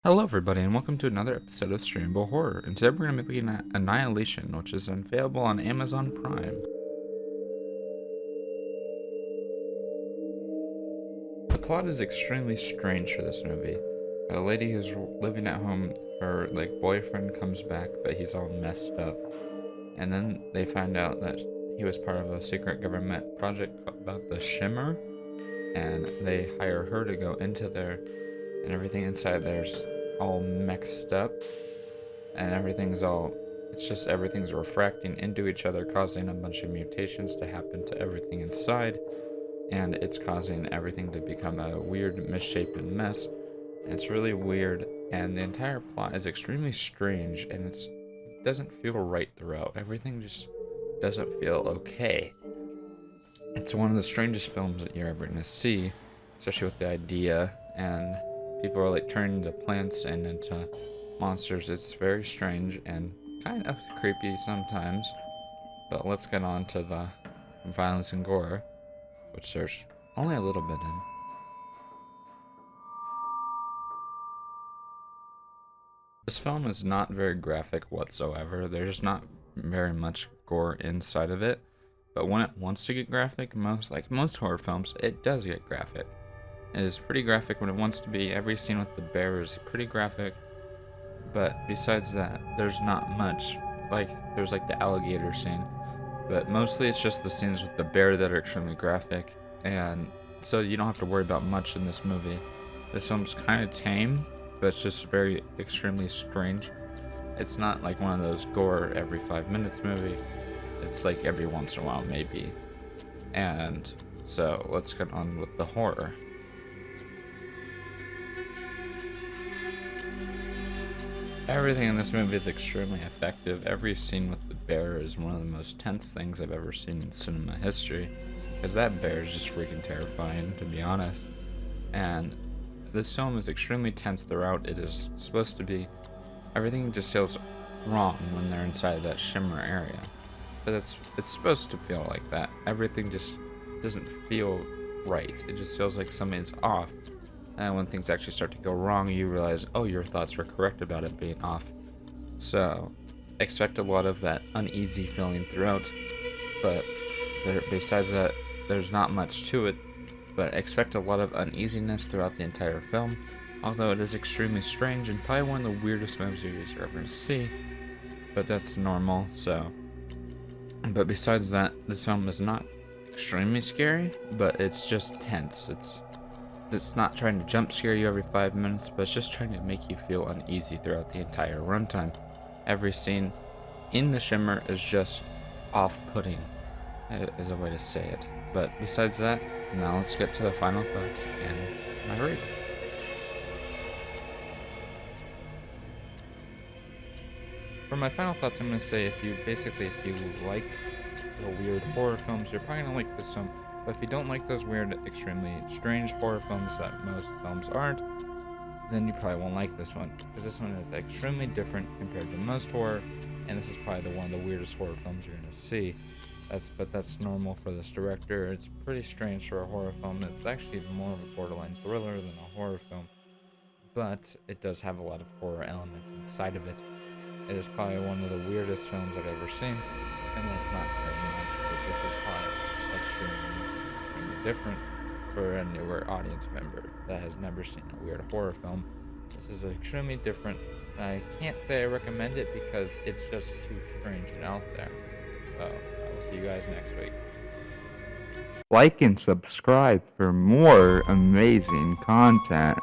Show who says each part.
Speaker 1: Hello everybody and welcome to another episode of Streamable Horror, and today we're going to be looking at Annihilation, which is available on Amazon Prime. The plot is extremely strange for this movie. A lady who's living at home, her boyfriend comes back, but he's all messed up. And then they find out that he was part of a secret government project about the Shimmer, and they hire her to go into there, and everything inside there's all mixed up, and everything's refracting into each other, causing a bunch of mutations to happen to everything inside, and it's causing everything to become a weird misshapen mess. It's really weird, and the entire plot is extremely strange, and it doesn't feel right throughout. Everything just doesn't feel okay. It's one of the strangest films that you're ever gonna see, especially with the idea, and people are turning the plants and into monsters. It's very strange and kind of creepy sometimes. But let's get on to the violence and gore, which there's only a little bit in. This film is not very graphic whatsoever. There's not very much gore inside of it. But when it wants to get graphic, most horror films, it does get graphic. It is pretty graphic when it wants to be. Every scene with the bear is pretty graphic, but besides that, there's not much. There's the alligator scene, but mostly it's just the scenes with the bear that are extremely graphic, and so you don't have to worry about much in this movie. This film's kind of tame, but it's just very extremely strange. It's not like one of those gore every 5 minutes movie. It's every once in a while maybe. And so let's get on with the horror. Everything in this movie is extremely effective. Every scene with the bear is one of the most tense things I've ever seen in cinema history, because that bear is just freaking terrifying, to be honest. And this film is extremely tense throughout. It is supposed to be, everything just feels wrong when they're inside that Shimmer area, but it's supposed to feel like that. Everything just doesn't feel right. It just feels like something's off. And when things actually start to go wrong, you realize, oh, your thoughts were correct about it being off. So, expect a lot of that uneasy feeling throughout. But besides that, there's not much to it. But expect a lot of uneasiness throughout the entire film. Although it is extremely strange and probably one of the weirdest movies you're ever going to see. But that's normal, so. But besides that, this film is not extremely scary, but it's just tense. It's not trying to jump scare you every 5 minutes, but it's just trying to make you feel uneasy throughout the entire runtime. Every scene in the Shimmer is just off-putting, is a way to say it. But besides that, now let's get to the final thoughts and my rating. For my final thoughts, I'm going to say if you like the weird horror films, you're probably going to like this one. But if you don't like those weird, extremely strange horror films that most films aren't, then you probably won't like this one, because this one is extremely different compared to most horror, and this is probably one of the weirdest horror films you're going to see. But that's normal for this director. It's pretty strange for a horror film. It's actually more of a borderline thriller than a horror film, but it does have a lot of horror elements inside of it. It is probably one of the weirdest films I've ever seen, and that's not saying much, but this is probably extremely different for a newer audience member that has never seen a weird horror film. This is extremely different. I can't say I recommend it because it's just too strange and out there. So I will see you guys next week.
Speaker 2: Like and subscribe for more amazing content.